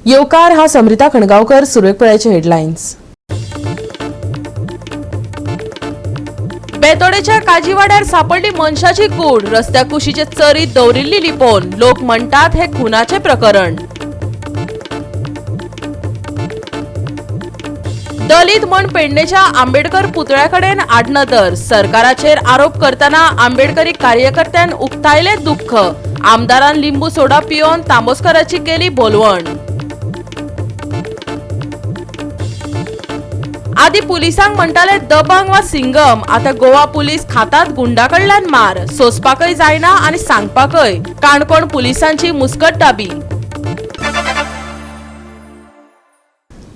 येवकार हा समृता खणगावकर, सुरेख पळ्याचे हेडलाईन्स। बेतोडेच्या काजीवाड्यार सापडली मनशाची कूड, रस्त्या कुशीचे चरीत दवरिल्ली लिपोवन। लोक म्हणतात हे खुनाचे प्रकरण। दलित म्हण पेडणेच्या आंबेडकर पुतळ्याकडेन आडनदर, सरकाराचेर आरोप करताना आंबेडकरी कार्यकर्त्यान उक्तायले दुःख। आमदारान लिंबू सोडा पिवन तांबोस्कराची केली बोलवण। आधी पुलिसांक म्हणटाले दबंग वा सिंगम, आता गोवा पुलिस खातात गुंडाकडल्यान मार। सोसपाकय जायना आणि सांगपाकय। काणकोण पुलिसांची मुस्कट दाबी।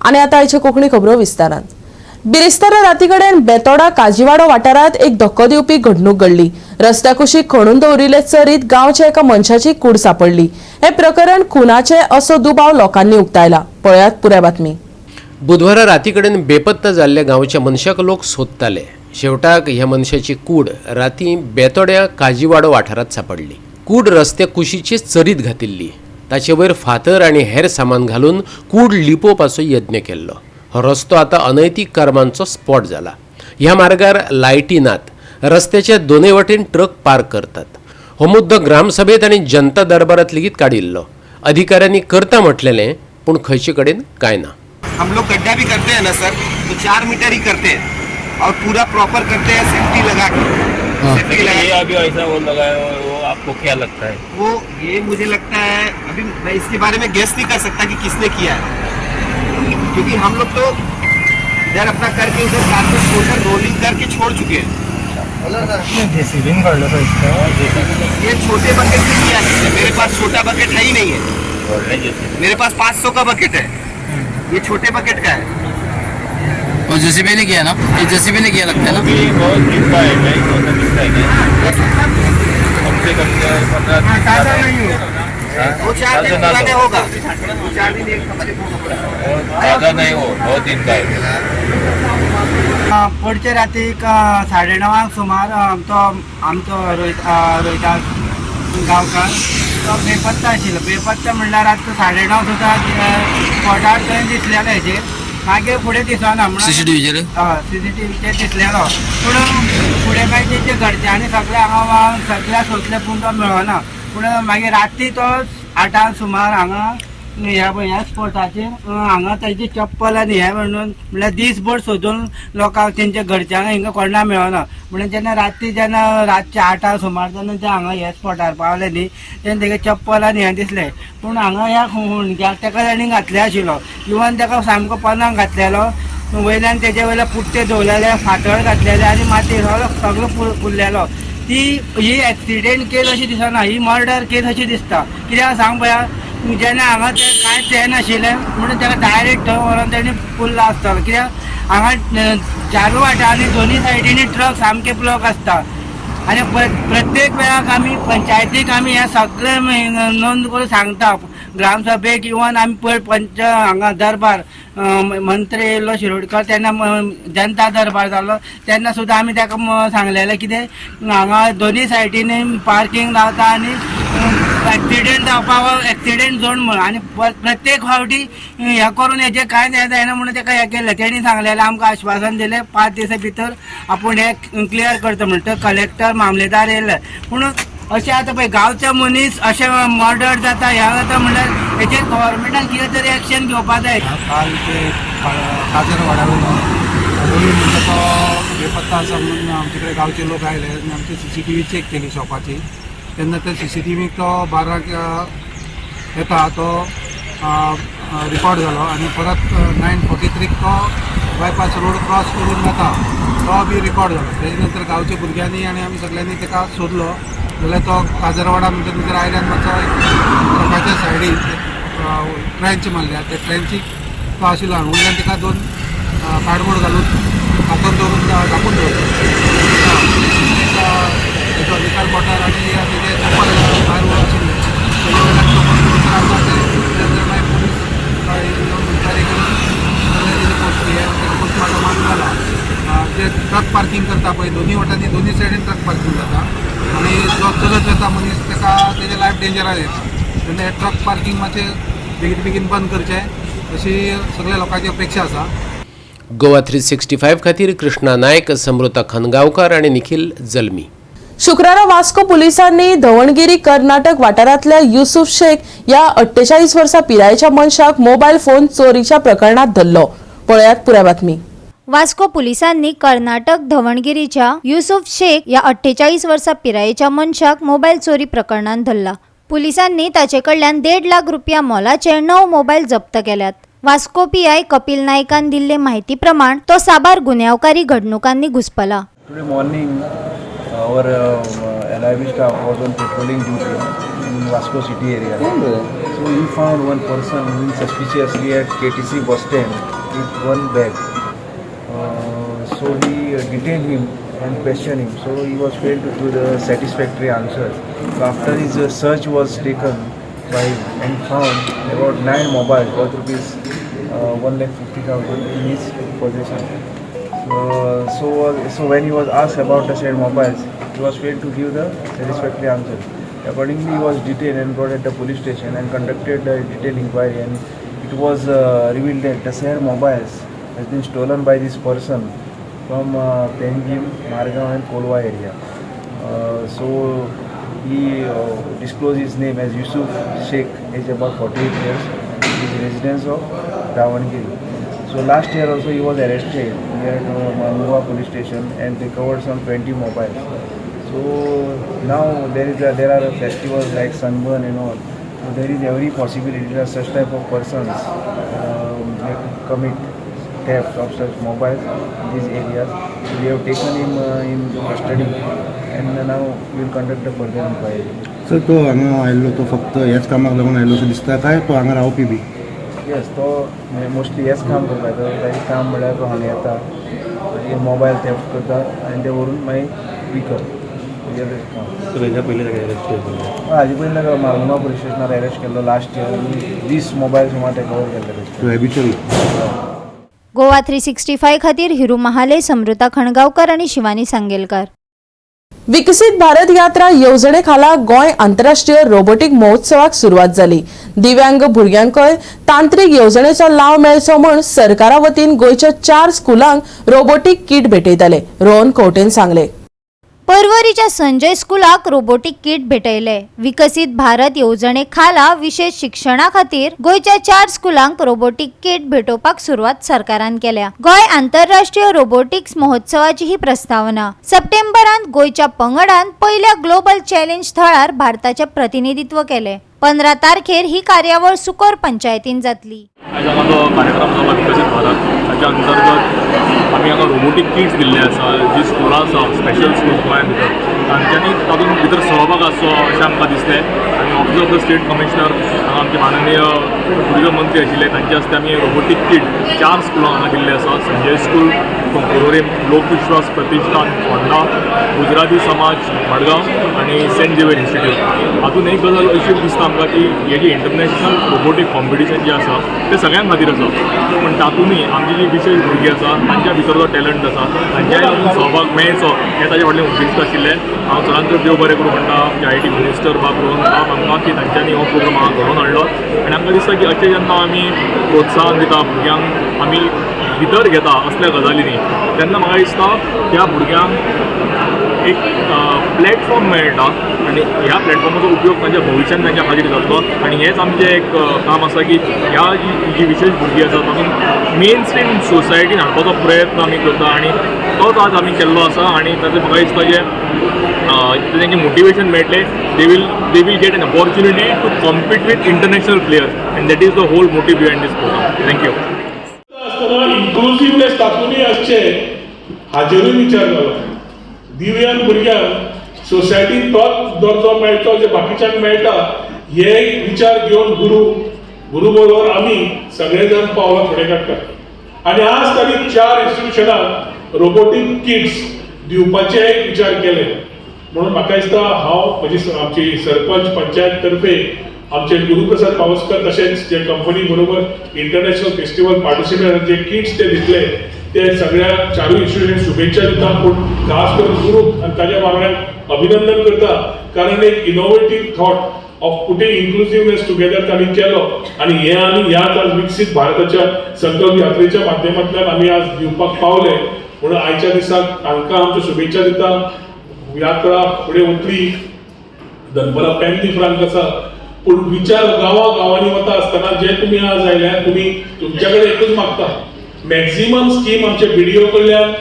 आणि आता आयचे कोंकणी खबरो विस्तारान। बिरेस्तार रातीकडेन बेतोडा काजीवाडो वाठारात एक धक्को दिवपी घडणूक घडली। रस्त्या कुशीक खणून दवरिल्ले चरीत गांवच्या एका मनशाची कूड सापडली। हे प्रकरण खुनाचे असो दुबाव लोकांनी उक्तायला। पळयात पुराय बातमी। बुधवारा रातीकडेन बेपत्ता जाल्ल्या गांवच्या मनशाक लोक सोदताले। शेवटाक ह्या मनशाची कूड राती बेतोड्या काजीवाडो वाठारात सापडली। कूड रस्त्या कुशीची चरीत घातिल्ली। ताचे वयर फातर आणि हेर सामान घालून कूड लिपोवपाचो यत्न केल्लो। हो रस्तो आता अनैतीक कारमांचो स्पॉट जाला। ह्या मार्गार लायटी नात। रस्त्याच्या दोनूय वटेन ट्रक पार्क करतात। हो मुद्दो ग्रामसभेत आणि जनता दरबारात लेगीत काडिल्लो। अधिकाऱ्यांनी करता म्हटलेले, पूण खंयचे कडेन कांय ना। हम लोग गड्ढा भी करते हैं ना सर, तो 4 मीटर ही करते हैं और पूरा प्रॉपर करते हैं सेफ्टी लगा के। सेफ्टी लगा ये अभी ऐसा वो लगा है, वो आपको क्या लगता है? वो ये मुझे लगता है, अभी मैं इसके बारे में गेस नहीं कर सकता कि किसने किया है, क्योंकि हम लोग तो इधर अपना करके उधर कारपेट छोड़कर रोलिंग करके छोड़ चुके हैं। ये छोटे बकेट से किया है। मेरे पास छोटा बकेट है ही नहीं है। मेरे पास 500 का बकेट है, ये छोटे बकेट का है। और जेसीबी ने किया ना, ये जेसीबी ने किया लगता है ना। अभी बहुत दिन का है, नहीं तो दिन का है। कम से कम 15 ताज़ा नहीं होगा, वो 4 दिन पुराने होगा, वो 4 दिन एक ताज़ा नहीं हो, बहुत दिन का है। पुढच्या रातीक 9:30 सुमार आमचो रोहिता गांवकार तो बेपत्ता आशिल्लो। बेपत्ता म्हणल्यार आतां 9:30 सुद्दां स्पॉटार थंय दिसलेलो हेजेर। मागीर फुडें दिसना म्हणून सीसीटीव्हीचेर सीसीटीव्हीचेर दिसलेलो, पूण फुडें मागीर तेचे घरच्यांनी सगळे हांगा सगळ्या सोदले पूण तो मेळना। पूण मागीर राती तो 8 सुमार हांगा ह्या स्पॉटाचेर हांगा ताची चप्पल आनी हे म्हणल्यार दिसभर सोदून लोकांक तेंच्या घरच्यांक हिंगा कोणा मेळना। म्हणून जेन्ना रातचे 8 सुमार जेन्ना ते हांगा ह्या स्पॉटार पावले न्ही, तेन्ना तेगे चप्पल आनी हें दिसलें। पूण हांगा ह्या हुणग्याक तेका ताणी घातले आशिल्लो, इवन तेका सामको पनाक घातलेलो। वयल्यान तेजे वयल्यान पुट्टे दवरलेले, फातर घातलेले आनी माती सगळो फुल्लेलो। ही एक्सिडेंट केस अशी दिसना, ही मर्डर केस अशी दिसता। कित्याक सांग पळया, जेन्ना हांगा ते कांयच हें नाशिल्लें म्हणून तेका डायरेक्ट थंय व्हरोन तेणी पुल्ला आसतलो। कित्याक हांगा चारूय वाटांनी दोनूय सायडीनी ट्रक सामके ब्लॉक आसता। आनी प्रत्येक वेळाक आमी पंचायतीक आमी हें सगळें नोंद करून सांगता। ग्रामसभेक इवन आमी पंच हांगा दरबार मंत्री येयल्लो शिरोडकर, तेन्ना जनता दरबार जालो तेन्ना सुद्दां आमी ताका सांगलेलें कितें हांगा दोनूय सायडीनी पार्किंग लावता आनी एक्सिडेंट जावपाक एक्सिडेंट झोन म्हणून। आनी प्रत्येक फावटी हें करून हेजें कांयच हें जायना म्हणून ताका हें केलें। तेणी सांगलेलें, आमकां आश्वासन दिलें 5 दिसा भितर आपूण हें क्लियर करता म्हणटा। कलेक्टर मामलेदार येयले, पूण अशें आतां पळय गांवचो मनीस अशें मर्डर जाता हें जाता म्हणल्यार हेचेर गव्हर्मेंटान कितें तरी एक्शन घेवपाक जाय। काल ते काजरवाडा रोहित म्हणटा तो बेपत्ता आसा म्हणून आमचे कडेन गांवचे लोक आयले आनी आमची CCTV चॅक केली शॉपाची। तेन्ना त्या CCTVक तो 12 येता तो रिकॉर्ड जालो आनी परत 9:43 तो बायपास रोड क्रॉस करून वता तो बी रिकॉर्ड जालो। तेजे नंतर गांवच्या भुरग्यांनी आनी आमी सगळ्यांनी ताका सोदलो जाल्यार तो काजरवाडा म्हणजे भितर आयल्यान मातसो ट्रकाच्या सायडीन ट्रेंच मारल्या, त्या ट्रेंचीक तो आशिल्लो आनी वयल्यान ताका 2 काडबोर्ड घालून हातान दवरून धापून दवरलो। तेजो निकाल पडटा आनी तेजे चप्पल भायर उडोवन आशिल्लें, तेजे वयल्यान चप्पल करून आमकां मागीर पुलीस येवन इन्क्वायरी करून पोस्टमार्टम मारून जाला। जे ट्रक पार्किंग करता पळय दोनूय वाटांनी दोनूय सायडीन ट्रक पार्किंग जाता आनी जो चलत येता मनीस ताका तेजे लायफ डेंजरान येता। तेन्ना हे ट्रक पार्किंग मातशें बेगीन बेगीन बंद करचें अशी सगळ्या लोकांची अपेक्षा आसा. गोवा 365 खातीर कृष्णा नायक, समृता खनगांवकार आणि निखिल जल्मी. शुक्रारा वास्को पुलिसांनी धवणगिरी कर्नाटक वाठारांतल्या युसुफ शेख या 48 वर्सां पिरायेच्या मनशाक मोबायल फोन चोरीच्या प्रकरणात धरलो. पळयात पुराय बातमी. वास्को पुलिसांनी कर्नाटक धवणगिरीच्या युसुफ शेख या 48 वर्सां पिरायेच्या मनशाक मोबायल चोरी प्रकरणात धरला. पुलिसांनी ताचे कडल्यान 1.5 लाख रुपया मोलाचे 9 मोबायल जप्त केल्यात. वास्को पीआय कपिल नायकान दिल्ले माहिती प्रमाण तो साबार गुन्यांवकारी घडणुकांनी घुसपला. Today morning, our LIB staff was on patrolling duty in Vasco city area. So we found one person moving suspiciously at KTC bus stand with one bag. So we detained him and questioned him. So he was failed to give the satisfactory answer. So after his search was taken by and found about 9 mobiles worth rupees 1,50,000 in his possession. So when he was asked about the said mobiles, he was failed to give the satisfactory answer. Accordingly, he was detained and brought at the police station and conducted a detailed inquiry, and it was revealed that the said mobiles has been stolen by this person from Pengim, Margaon and Kolwa area. So he disclosed his name as Yusuf Sheikh, age about 48 years. He is residence of Davangere. So last year also he was arrested near Manguwa police station and they covered some 20 mobiles. So now there are festivals like Sunburn and all. So there is every possibility that such type of persons commit theft of such mobiles in these areas. So we have taken him in custody and now we will conduct a further inquiry. Sir तो हांगा आयल्लो तो फक्त ह्याच कामाक लागून आयल्लो असो दिसता काय तो हांगा रावपी बी? येस, तो मोस्टली हेच काम करता. ताजें काम म्हळ्यार तो हांगा येता, मोबायल थेफ्ट करता आनी ते व्हरून मागीर विकत. सर हेच्या पयलीं ताका अरेस्ट केल्लो? हाजे पयलीं ताका मार्गुना पुलीस स्टेशनार अरेस्ट केल्लो लास्ट इयर. 20 मोबायल सुमार ते कवर केल्ले. तो हॅबिच्युअल. गोवा 365 खातीर हिरू महाले, समृता खणगांवकर आणि शिवानी सांगेलकार. विकसित भारत यात्रा येवजणे खाला गोंय आंतरराष्ट्रीय रोबोटिक महोत्सवाक सुरवात जाली. दिव्यांग भुरग्यांकय तांत्रीक येवजणेचो लाव मेळचो म्हूण सरकारा वतीन गोंयच्या 4 स्कुलांक रोबोटिक किट भेटयतले. रोहन कवटेन सांगले. पर्वरीच्या संजय स्कुलाक रोबोटिक किट भेटयले. विकसित भारत येवजणे खाला विशेष शिक्षणा खातीर गोंयच्या 4 स्कुलांक रोबोटिक किट भेटोवपाक सुरवात सरकारान केल्या. गोंय आंतरराष्ट्रीय रोबोटिक्स महोत्सवाची ही प्रस्तावना. सप्टेंबरांत गोंयच्या पंगडान पहिल्या ग्लोबल चॅलेंज थळार भारताचे प्रतिनिधित्व केले. 15 तारखेर ही कार्यावळ सुकोर पंचायतीन जातली. आयज हांगा जो कार्यक्रम जालो विकसीत भारत ताच्या अंतर्गत आमी हांगा रोबोटीक किट्स दिल्ले आसा. जी स्कुलां आसा स्पेशल स्कूल गोंयां भितर तांच्यांनी तातूंत भितर सहभाग आसचो अशें आमकां दिसलें. आनी office of the state commissioner हांगा आमचे माननीय टुरिजम मंत्री आशिल्ले तांचे हस्ते आमी रोबोटीक किट 4 स्कुलां हांगा दिल्ले आसा. संजय स्कूल पर्वरीम, लोकविश्वास प्रतिष्ठान फोंडा, गुजराती समाज मडगांव आनी सेंट झेवियर इन्स्टिट्यूट. हातूंत एक गजाल अशी दिसता आमकां की हे जी इंटरनॅशनल रोबोटीक कॉम्पिटिशन जें आसा तें सगळ्यां खातीर आसा. पूण तातूंतय आमची जी विशेष भुरगीं आसा तांच्या भितर जो टॅलंट आसा तांच्याय तातूंत सहभाग मेळचो हें ताचे फाटलें उद्दिश्ट आशिल्लें. हांव सरांचो देव बरें करूं म्हणटा आमचे आय टी मिनिस्टर बाब रोहन बाब आमकां की तांच्यांनी हो प्रोग्राम हांगा घडोवन हाडलो. आनी आमकां दिसता की अशें जेन्ना आमी प्रोत्साहन दिता भुरग्यांक, आमी भितर घेता असल्या गजालींनी, तेन्ना म्हाका दिसता त्या भुरग्यांक एक प्लॅटफॉर्म मेळटा आनी ह्या प्लॅटफॉर्माचो उपयोग तांच्या भविश्यान तांच्या खातीर जातलो. आनी हेंच आमचें एक काम आसा की ह्या जी विशेष भुरगीं आसा तातूंत मेन स्ट्रीम सोसायटीन हाडपाचो प्रयत्न आमी करता आनी तोच आज आमी केल्लो आसा. आनी ताचें म्हाका दिसता जे तांचें मोटिवेशन मेळटलें, they will get an opportunity to compete with international players and that is the whole motive behind this program. Thank you. Inclusiveness तातूंतय आसचे हाचेरूय विचार जालो. दिव्यांग भुरग्यांक सोसायटीन तोच दर्जो मेळचो जे बाकीच्यांक मेळटा हे विचार घेवन गुरू बरोबर आमी सगळे जाण पावलां फुडें काडटात. आनी आज तांणी 4 इन्स्टिट्युशनाक रोबोटीक किट्स दिवपाचे विचार केले. म्हणून म्हाका दिसता हांव आमची सरपंच पंचायत तर्फे आमचे गुरुप्रसाद पावसकर तशेंच जे कंपनी बरोबर इंटरनॅशनल फेस्टिवल पार्टिसिपेट जे किट्स ते दितले ते सगळ्या 4 इन्स्टिट्युशनांक शुभेच्छा दिता. पूण खास करून गुरू आनी ताज्या वांगड्यांक अभिनंदन करता कारण एक innovative thought of putting inclusiveness together तांणी केलो आनी हे आनी ह्याच आज विकसीत भारताच्या संकल्प यात्रेच्या माध्यमांतल्यान आमी आज दिवपाक पावले. म्हणून आयच्या दिसाक तांकां आमच्यो शुभेच्छा दिता. यात्रा फुडें वतली, दनपरां पेन्नी फ्रांक आसा, पूण विचार गांवांनी वता आसतना जे तुमी आज आयल्यात, तुमी तुमच्या कडेन एकूच मागता, मॅक्झिमम स्कीम आमचे BDO कडल्यान,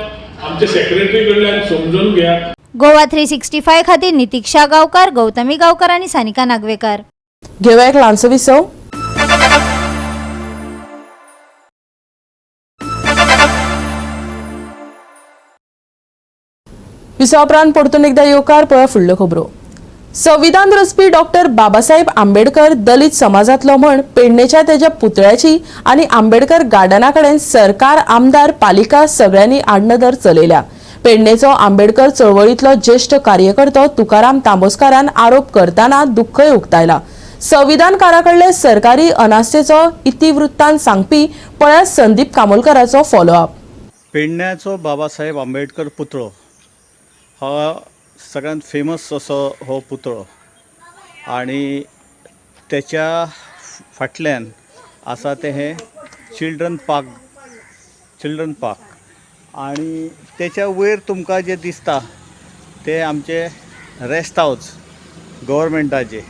आमचे सेक्रेटरी कडल्यान समजून घेयात. गोवा 365 खातीर नितीक्षा गांवकार, गौतमी गांवकार आणि सानिका नागवेकर. घेऊया एक ल्हानसो विसव. विसवा उपरांत परतून एकदा येवकार पळया फुडल्यो खबरो. संविधान रचपी डॉक्टर बाबासाहेब आंबेडकर दलित समाजातलो म्हण पेडणेच्या तेज्या पुतळ्याची आणि आंबेडकर गार्डना कडेन सरकार, आमदार, पालिका सगळ्यांनी आडनदर चलयल्या. पेडणेचो आंबेडकर चळवळीतलो ज्येष्ठ कार्यकर्तो तुकाराम तांबोस्कारान आरोप करताना दुःखय उक्तायला. संविधानकाराकडले सरकारी अनास्थेचो इतिवृत्तांत सांगपी पळया संदीप कामोलकराचो फॉलोअप. पेडण्याचो बाबासाहेब आंबेडकर पुतळो हो सगळ्यात फेमस असो हो पुतळो आणि त्याच्या फाटल्यान आसा ते हे चिल्ड्रन पार्क आणि त्याच्या वयर तुमकां जे दिसता ते आमचे रेस्ट हाऊस गव्हर्मेंटाचे.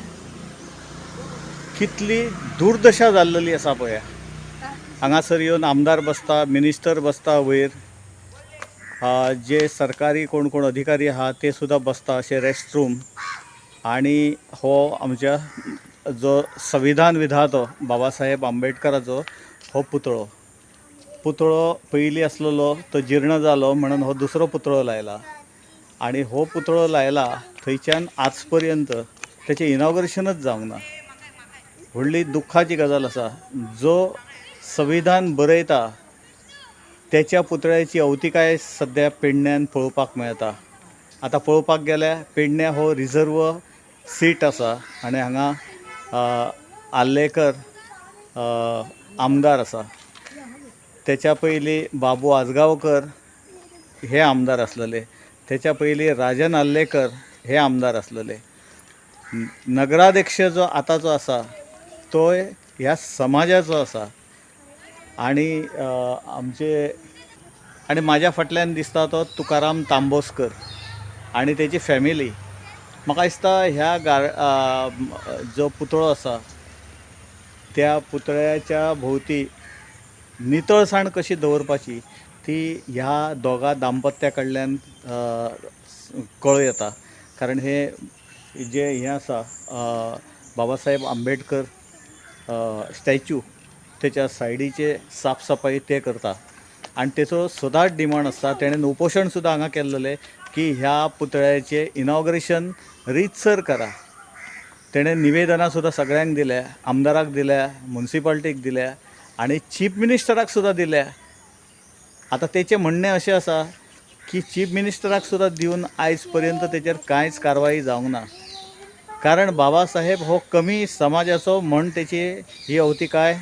कितली दुर्दशा जाल्लेली आसा पळया. हांगासर येवन आमदार बसता, मिनिस्टर बसता वयर, जे सरकारी कोण कोण अधिकारी आहा ते सुद्धा बसता अशे रेस्ट रूम. आणि हो आमच्या जो संविधान विधातो बाबासाहेब आंबेडकराचो हो पुतळो पयलीं आसलेलो तो जीर्ण जालो म्हणून हो दुसरो पुतळो लायला. आणि हो पुतळो लायला थंयच्यान आज पर्यंत तेचें इनॉग्रेशनच जावंक ना. व्हडली दुख्खाची गजाल आसा. जो संविधान बरयता त्याच्या पुतळ्याची अवतिकाय सध्या पेडण्यान पळोवपाक मेळटा. आतां पळोवपाक गेल्यार पेडण्या हो रिजर्व सीट आसा आनी हांगा आल्लेकर आमदार आसा. त्याच्या पयलीं बाबू आजगांवकर हे आमदार आसलेले. त्याच्या पयलीं राजन आल्लेकर हे आमदार आसलेले. नगराध्यक्ष जो आतांचो आसा तो ह्या समाजाचो आसा. आणि म्हाज्या फाटल्यान दिसता तो तुकाराम तांबोस्कर आणि त्याची फॅमिली. म्हाका दिसता ह्या जो पुतळो आसा त्या पुतळ्याच्या भोवती नितळसाण कशी दवरपाची ती ह्या दोगा दाम्पत्या कडल्यान कळूं येता. कारण हे जे हें आसा बाबासाहेब आंबेडकर स्टॅच्यू त्याच्या सायडीचे साफसफाई ते करता आणि तेचो सदांच डिमांड आसता. तेणें उपोशण सुद्दां हांगा केल्लेलें की ह्या पुतळ्याचें इनॉग्रेशन रितसर करा. तेणें निवेदनां सुद्दां सगळ्यांक दिल्या, आमदाराक दिल्या, म्युनिसिपालिटीक दिल्या आणि चीफ मिनिस्टराक सुद्दां दिल्या. आतां तेचें म्हणणें अशें आसा की चीफ मिनिस्टराक सुद्दां दिवन आयज पर्यंत तेचेर कांयच कारवाई जावंक ना. कारण बाबासाहेब हो कमी समाजाचो म्हण तेची ही अवतिकाय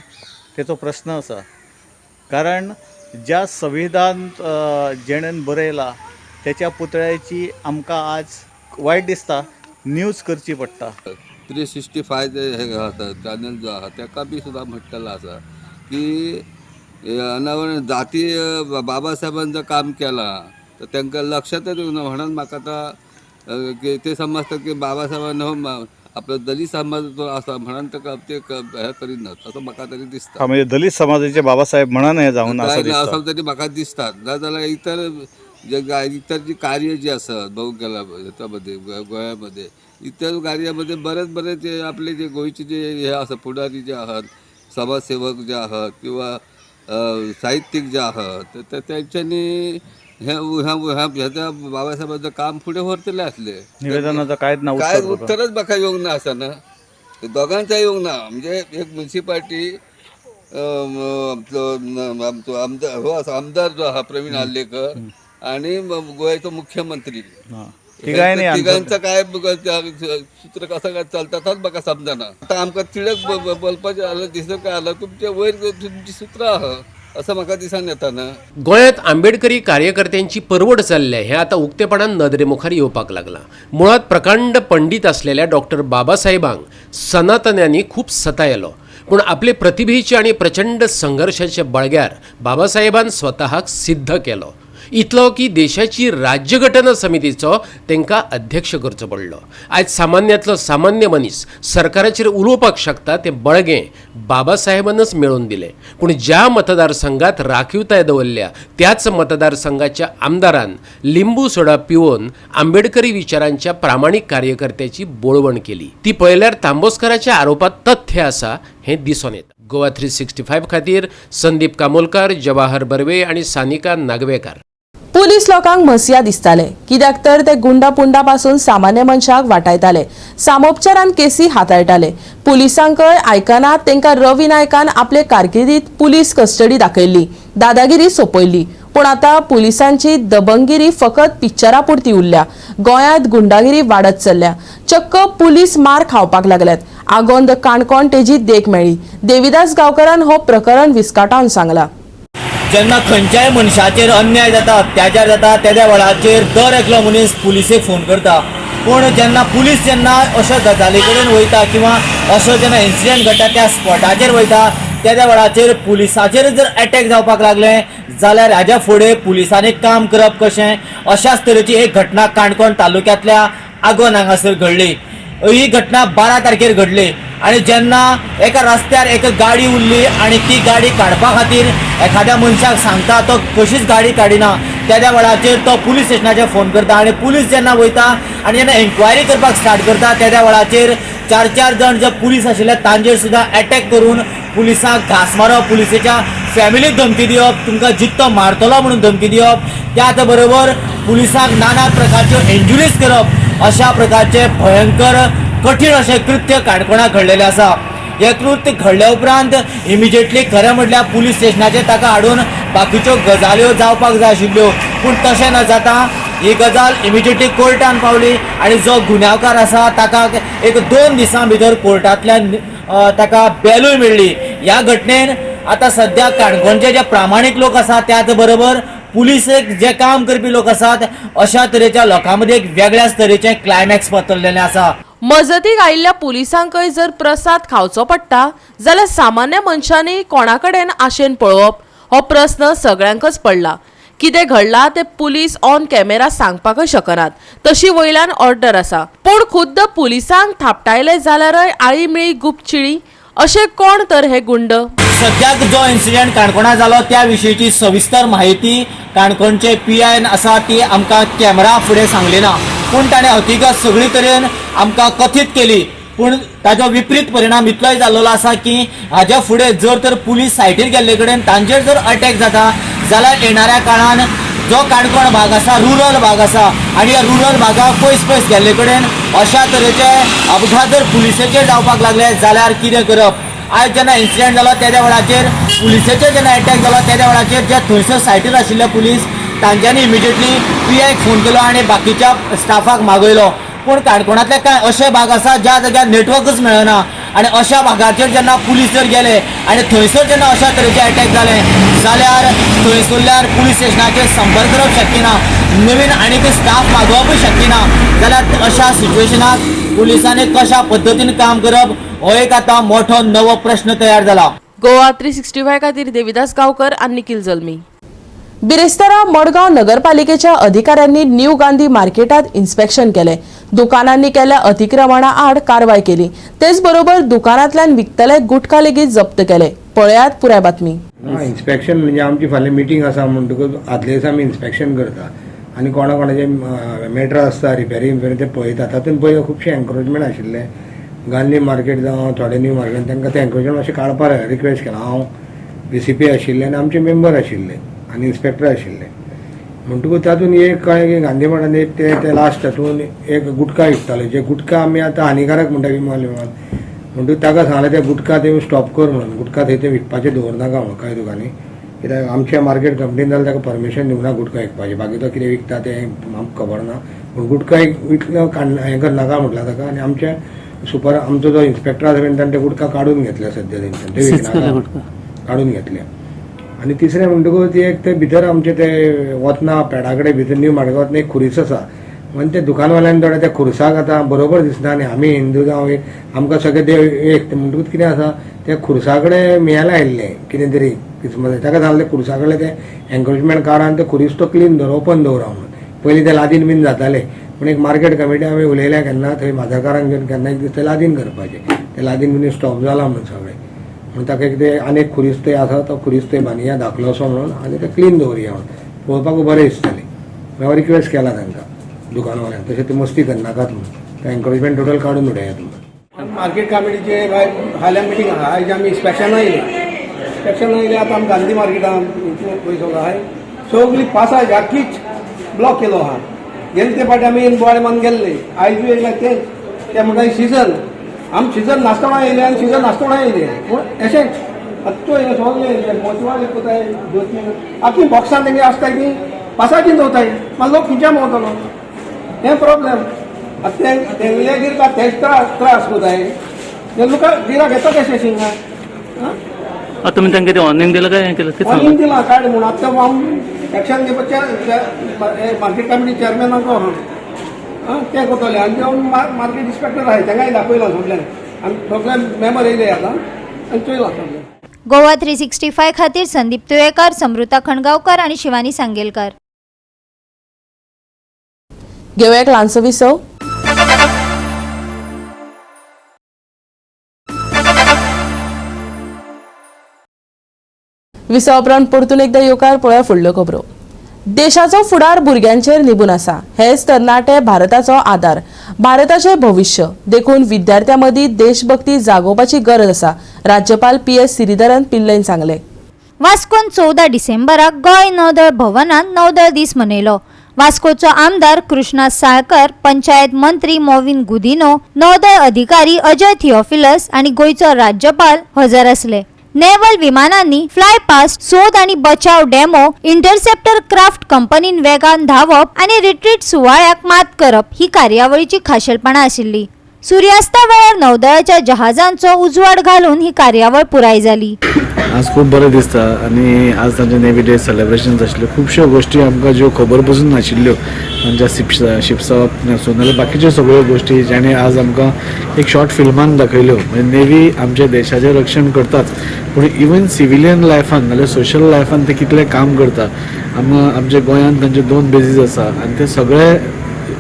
तेचो प्रश्न आसा. कारण ज्या संविधान जेणेन बरयला त्याच्या पुतळ्याची आमकां आज वायट दिसता न्यूज करची पडटा. 365 हे आसा चॅनल जो आसा ताका बी सुद्दां म्हटलेलो आसा की अनावरण जाती बाबासाहेबान जर काम केलां तर तांकां लक्षातच येवना. म्हणून म्हाका आतां ते समजता की बाबासाहेबान हो आपलो दलित समाज जो आसा म्हणून ताका ते हे करिनात असं म्हाका तरी दिसता. म्हणजे दलित समाजाचे बाबासाहेब म्हणून हे जावं ना असं तरी म्हाका दिसता. नाजाल्यार इतर जी कार्य जी आसात बघूंक गेला ह्याच्यामध्ये गोंयामध्ये इतर कार्यामध्ये बरेच जे आपले जे गोंयचे जे हे आसा पुढारी जे आहात, समाजसेवक जे आहात किंवा साहित्यिक जे आहात तर त्यांच्यानी ह्या बाबासाहेबांचं काम पुढे व्हरतले असले. निवेदनाचं काय उत्तरच म्हाका येवंक ना आसा ना. दोगांचा येवंक ना. म्हणजे एक म्युनिसिपालिटी आमचो आमदार जो आहा प्रवीण आल्लेकर आणि गोव्याचो मुख्यमंत्री तिघांचं काय सूत्र कसं काय चलतात म्हाका समजना. आता आमकां तिडक बोलपाचें जाल्यार दिसत काय आलं तुमचे वयर तुमची सूत्र आहा असं म्हाका दिसान येता ना. गोंयांत आंबेडकरी कार्यकर्त्यांची परवड चल्ल्या हें आतां उक्तेपणान नदरेमुखार येवपाक लागलां. मुळात प्रकांड पंडित असलेल्या डॉक्टर बाबासाहेबांक सनातन्यांनी खूब सतायलो, पूण आपले प्रतिभेचे आनी प्रचंड संघर्षाच्या बळग्यार बाबासाहेबान स्वताक सिद्ध केलो. इतलो की देशाची राज्यघटना समितीचो तांकां अध्यक्ष करचो पडलो. आयज सामान्यांतलो सामान्य मनीस सरकाराचेर उलोवपाक शकता तें बळगें बाबासाहेबानच मेळोवन दिलें. पूण ज्या मतदारसंघात राखीवताय दवरल्या त्याच मतदारसंघाच्या आमदारान लिंबू सोडा पिवून आंबेडकरी विचारांच्या प्रामाणीक कार्यकर्त्याची बोळवण केली. ती पळयल्यार तांबोस्कराच्या आरोपात तथ्य आसा हें दिसून येता. गोवा 365 खातीर संदीप कामोलकार, जवाहर बर्वे आनी सानिका नागवेकार. पुलीस लोकांक म्हसिया दिसताले, कित्याक तर ते गुंडा पुंडा पासून सामान्य मनशाक वाटायताले, सामोपचारान केसी हाताळटाले. पुलिसांकय आयकनात तांकां रवी नायकान आपले कारकिर्दीत पुलीस कस्टडी दाखयल्ली, दादागिरी सोपयल्ली. पूण आतां पुलिसांची दबंगिरी फकत पिक्चरा पुरती उरल्या. गोंयांत गुंडागिरी वाडत चल्ल्या, चक्क पुलीस मार खावपाक लागल्यात. आगोंद काणकोण तेजी देख मेळ्ळी. देविदास गांवकरान हो प्रकरण विस्काटावन सांगला. जेन्ना खंयच्याय मनशाचेर अन्याय जाता, अत्याचार जाता, त्या वेळाचेर दर एकलो मनीस पुलिसेक फोन करता. पूण जेन्ना पुलीस अशा गजाली कडेन वयता किंवा असो जेन्ना इन्सिडेंट घडटा त्या स्पॉटाचेर वयता, त्या वेळाचेर पुलिसाचेर जर अटॅक जावपाक लागलें जाल्यार हाज्या फुडें पुलिसांनी काम करप कशें, अशाच तरेची एक घटना काणकोण तालुक्यांतल्या आगोंद हांगासर घडली. ही घटना 12 तारखेर घडली आणि जेन्ना एका रस्त्यार एक गाडी उरली आणि ती गाडी काडपा खातीर एखाद्या मनशाक सांगता तो कशीच गाडी काडिना, त्या वेळाचेर तो पुलीस स्टेशनाचेर फोन करता आणि पुलीस जेन्ना वयता आणि जेन्ना एन्क्वायरी करपाक स्टार्ट करता त्या वेळाचेर 4 जण जे पुलीस आशिल्ले तांचेर सुद्दां अटॅक करून पुलिसांक घास मारप, पुलिसेच्या फॅमिलीक धमकी दिवप, तुमकां जित्तो मारतलो म्हणून धमकी दिवप, त्याच बरोबर पुलिसांक नाना प्रकारच्यो इंजुरीज करप, अशा प्रकारचे भयंकर कठीण असे कृत्य काणकोणाक घडलेले आसा. हे कृत्य घडल्या उपरांत इमिजिएटली खरें म्हटल्यार पुलीस स्टेशनाचेर ताका हाडून बाकीच्यो गजाल्यो जावपाक जाय आशिल्ल्यो, पूण तशें न जाता ही गजाल इमिजिएटली कोर्टान पावली आणि जो गुन्यांवकार आसा ताका एक 2 दिसां भितर कोर्टांतल्यान ताका बेलूय मेळ्ळी. ह्या घटनेन आतां सध्या काणकोणचे जे प्रामाणीक लोक आसात त्याच बरोबर पुलिसेक जे काम करपी लोक आसात अशा तरेच्या लोकांमध्ये एक वेगळ्याच तरेचें क्लायमॅक्स पतरलेलें आसा. मजतीक आयिल्ल्या पुलिसांकय जर प्रसाद खावचो पडटा जाल्यार सामान्य मनशांनी कोणाकडेन आशेन पळोवप हो प्रस्न सगळ्यांकच पडला. कितें घडलां तें पुलीस ऑन कॅमेरा सांगपाकय शकनात, तशी वयल्यान ऑर्डर आसा. पूण खुद्द पुलिसांक थापटायले जाल्यारय आळीमिळी गुपचिळी. अशें कोण तर हे गुंड? सद्याक जो इन्सिडेंट काणकोणा जालो त्या विशींची सविस्तर माहिती काणकोणचे PI आसा ती आमकां कॅमेरा फुडें सांगली ना, पूण ताणें हकीकत सगळी तरेन आमकां कथीत केली. पूण ताजो विपरीत परिणाम इतलोय जाल्लो आसा की हाज्या फुडें जर तर पुलीस सायटीर गेल्ले कडेन तांचेर जर अटॅक जाता जाल्यार येणाऱ्या काळान जो काणकोण भाग आसा, रुरल भाग आसा आणि या रुरल भागाक पयस गेल्ले कडेन अशा तरेचे अपघात जर पुलिसेचेर जावपाक लागले जाल्यार कितें करप. आज जेन्ना इन्सिडेंट जालो त्या वेळाचेर पुलिसेचेर जेन्ना अटॅक जालो त्या वेळाचेर जे थंयसर सायटीर आशिल्ले पुलीस तांच्यांनी इमिजिएटली PIक फोन केलो आणि बाकीच्या स्टाफाक मागयलो. पूण काणकोणांतले कांय अशे भाग आसा ज्या जाग्यार नेटवर्कच मेळना आणि अशा भागाचेर जेन्ना पुलीस जर गेले आणि थंयसर जेन्ना अशा तरेचे अटॅक जाले जाल्यार थंयसरल्यार पुलीस स्टेशनाचेर संपर्क करप शक्य ना, नवीन आनीक स्टाफ मागोवपूय शक्य ना. जाल्यार अशा सिच्युएशनाक पुलिसांनी कशा पद्दतीन काम करप हो एक आतां मोठो नवो प्रश्न तयार जाला. गोवा 365 खातीर देविदास गांवकर आनी निखिल जल्मी. बिरेस्तारा मडगांव नगरपालिकेच्या अधिकाऱ्यांनी न्यू गांधी मार्केटात इन्स्पेक्शन केले. दुकानांनी केल्या अतिक्रमणा आड कारवाय केली. तेच बरोबर दुकानांतल्यान विकतले गुटखा लेगीत जप्त केले. पळयात पुराय बातमी. इन्स्पेक्शन म्हणजे आमची फाल्यां मिटींग आसा म्हणटकूच आदले दिसा आमी इन्स्पेक्शन करता आनी कोणाचे मॅटर आसता रिपेरींग ते पळयता. तातूंत पयलीं खुबशे एन्करेजमेंट आशिल्ले. गांधी मार्केट जावं थोडे न्यू मार्केट तांकां ते एन्करेजमेंट मातशें काडपाक रिक्वेस्ट केला. हांव DCP आशिल्ले आनी आमचे मेंबर आशिल्ले आनी इन्स्पेक्टर आशिल्ले. म्हणटकूच तातूंत एक कळ्ळें की गांधी मार्केटान एक ते लास्ट तातूंत एक गुटखा विकताले. जे गुटखा आमी आतां हानिकारक म्हणटा विमान म्हणटकूच ताका सांगलें ते गुटखा ते स्टॉप कर म्हणून. गुटखा थंय ते विकपाचें दवरनाका म्हणून कांय दुकानी, कित्याक आमच्या मार्केट कंपनीन जाल्यार ताका परमिशन दिवना गुटखा विकपाचें. बाकी तो कितें विकता तें आमकां खबर ना, पूण गुटखा विकलो हें करनाका म्हटल्यार ताका. आनी आमच्या आमचो जो इन्स्पेक्टर आसा ताणें ते गुटखा काडून घेतले सद्या तेंच्यान, ते विकनाका काडून घेतले. आनी तिसरें म्हणटकूच एक ते भितर आमचे ते वतना पेडा कडेन भितर न्यू मार्केट वतना एक खुरीस आसा म्हणजे ते दुकानवाल्यान थोडे त्या खुर्साक आतां बरोबर दिसना आनी आमी हिंदू जावं एक आमकां सगळें देव एक ते म्हणटकूच कितें आसा त्या खुर्सा कडेन मियाला आयिल्लें कितें तरी क्रिसमस ताका सांगलें खुर्सा कडले ते एनकरेजमेंट काडान ते खुरीस तो क्लीन दवर ओपन दवरा म्हणून पयलीं ते लादीन बीन जाताले पूण एक मार्केट कमिटी आमी उलयल्या केन्ना थंय माजरकारांक घेवन केन्ना एक दीस ते लादीन करपाचें ते लादीन बीन स्टॉप जाला म्हणून सगळें म्हणून ताका एक ते आनी एक खुरीस थंय आसा तो खुरीस थंय बांदया धाकलो असो म्हणून आनी ते क्लीन दवरया म्हणून पळोवपाक बरें दिसतालें हांवें रिक्वेस्ट केला तांकां दुकानवाल्यांक तशें ते मस्ती करनाकात म्हणून ते एनकरेजमेंट टोटल काडून उडयात म्हणून मार्केट कमिटीचे हाल्या मिटींग आहा आयज आमी इन्स्पेक्शन आयले आतां आमी गांधी मार्केटान पयसो आहाय सगळी पासाय आख्खीच ब्लॉक केलो आहा गेले ते फाटी आमी बोवाळे मान गेल्ले आयज येयले ते म्हणटा सिजन आमी सिजन नासतना येयले आनी सिजन नासतना येयले पूण अशेंच आत्तो हे सगळे मोचवाले कोताय आख्खी बॉक्सान तेंगे आसताय ती पासाची दवरताय मागीर लोक खिंच्या मोवतलो हे प्रॉब्लेम आतां तेंगले गिरका तेच त्रास कोताय ते लोक गिराक येता कशें शिंगा आता तुम्ही त्यांना ते ऑनलाईन दिलं काय केलं ते ऑनलाईन दिला कार्ड म्हणून आतां एक्शन घेवपाचे मार्केट कमिटी चेअरमॅनाक ते करतले आनी ते मार्केट इन्स्पेक्टर आहाय तांकांय दाखयला सगळ्यांक आनी सगळे मेंबर येयले आतां आनी चोयला सगळें गोवा 365 खातीर संदीप तुयेकर, समृता खणगांवकर आणि शिवानी सांगेलकर. घेऊया एक ल्हानसो विसव. विसव उपरांत परतून एकदा येवकार पळोवया फुडल्यो खबरो. देशाचो फुडार भुरग्यांचेर निबून आसा. हेच तरणाटे भारताचो आधार, भारताचे भविष्य. देखून विद्यार्थ्यां मदीं देशभक्ती जागोवपाची गरज आसा, राज्यपाल PS श्रीधरन पिल्लैन सांगले. वास्कोन 14 डिसेंबराक गोंय नौदळ भवनात नौदळ दीस मनयलो. वास्कोचो आमदार कृष्णा साळकर, पंचायत मंत्री मोविन गुदिनो, नौदळ अधिकारी अजय थिओफिलस आणि गोयचो राज्यपाल हजर आसले. नेवल विमानांनी फ्लाय पास्ट, सोद आणि बचाव डेमो, इंटरसेप्टर क्राफ्ट कंपनीन वेगान धावप आणि रिट्रीट सुवाळ्याक मात करप ही कार्यावळीची खाशेलपणां आशिल्ली. सूर्यास्ता वेळार नौदळाच्या जहाजांचो उजवाड घालून ही कार्यावळ पुराय जाली. आज खूप बरें दिसता आणि आज तांचे नेवी डे सेलिब्रेशन्स आशिल्ले. खुबश्यो गोष्टी आमकां ज्यो खबर पसून नाशिल्ल्यो तांच्या शिप्सासून नाल्यार बाकीच्यो सगळ्यो गोष्टी जेणे आज आमकां एक शॉर्ट फिल्मान दाखयल्यो. म्हणजे नेवी आमच्या देशाचें रक्षण करताच, पूण इवन सिविलियन लायफान नाल्यार सोशल लायफान ते कितलें काम करता. आमच्या गोंयांत तांचे 2 बेजीस आसा आनी ते सगळे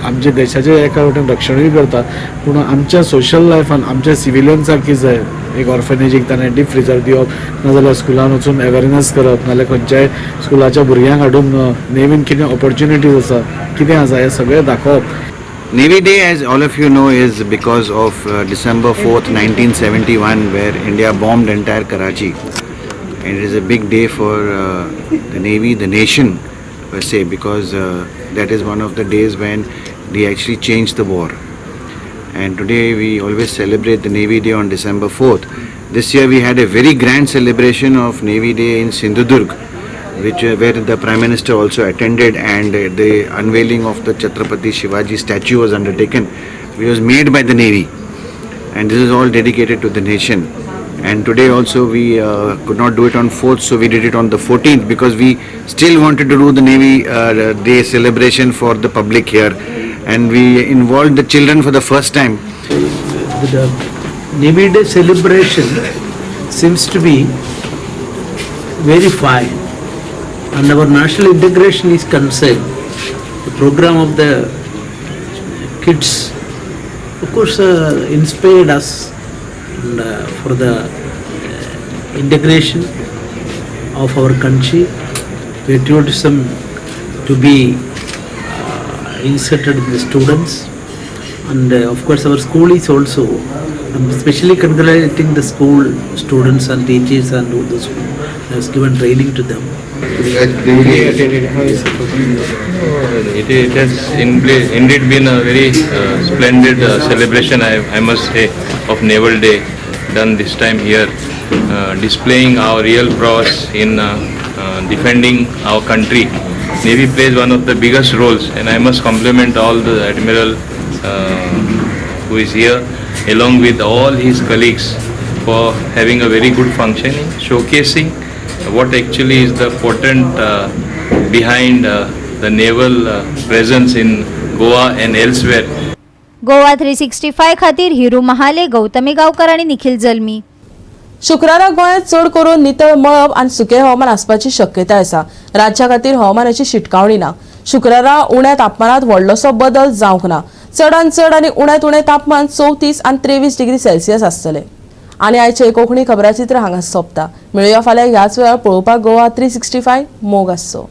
आमच्या देशाचे एका वटेन रक्षणूय करता, पूण आमच्या सोशल लायफान आमच्या सिविलियन्साक कितें जाय, एक ऑर्फनेजीक ताणें डीप फ्रिजर दिवप, नाजाल्यार स्कुलान वचून अवेरनेस करप, नाल्यार खंयच्याय स्कुलाच्या भुरग्यांक हाडून नेवीन कितें ऑपॉर्च्युनिटीज आसा, कितें आसा हें सगळें दाखोवप. Navy Day, as all of you know, is because of December 4th, 1971, where India bombed entire Karachi. And it is a big day for the Navy, the nation per se, because that is one of the days when they actually changed the war. And today we always celebrate the Navy Day on December 4th. This year we had a very grand celebration of Navy Day in Sindhudurg, where the Prime Minister also attended, and the unveiling of the Chhatrapati Shivaji statue was undertaken, which was made by the Navy, and this is all dedicated to the nation. And today also we could not do it on 4th, so we did it on the 14th, because we still wanted to do the Navy Day celebration for the public here, and we involved the children for the first time. The Navy Day celebration seems to be very fine, and our national integration is concerned. The program of the kids, of course, inspired us and, for the integration of our country, patriotism to be inserted in the students, and of course our school is also, I'm especially congratulating the school students and teachers and all those who has given training to them. It has indeed been a very splendid celebration, I must say, of Naval Day done this time here, displaying our real prowess in defending our country. Navy plays one of the biggest roles, and I must compliment all the Admiral who is here, along with all his colleagues, for having a very good function in showcasing what actually is the potent behind the naval presence in Goa and elsewhere. Goa 365 खातीर हिरू महाले, गौतमी गांवकर आणि निखिल जल्मी. शुक्रारा गोंयांत चड करून नितळ मळब आनी सुकें हवामान आसपाची शक्यताय आसा. राज्या खातीर हवामानाची शिटकावणी ना. शुक्रारा उण्या तापमानात व्हडलोसो बदल जावंक ना. चडांत चड आनी उण्यांत उणें तापमान 34 आनी 23 डिग्री सेल्सियस आसतलें. आनी आयचे कोंकणी खबराचित्र हांगा सोंपता. मेळुया फाल्यां ह्याच वेळार पळोवपाक गोवा 365 मोग आसचो.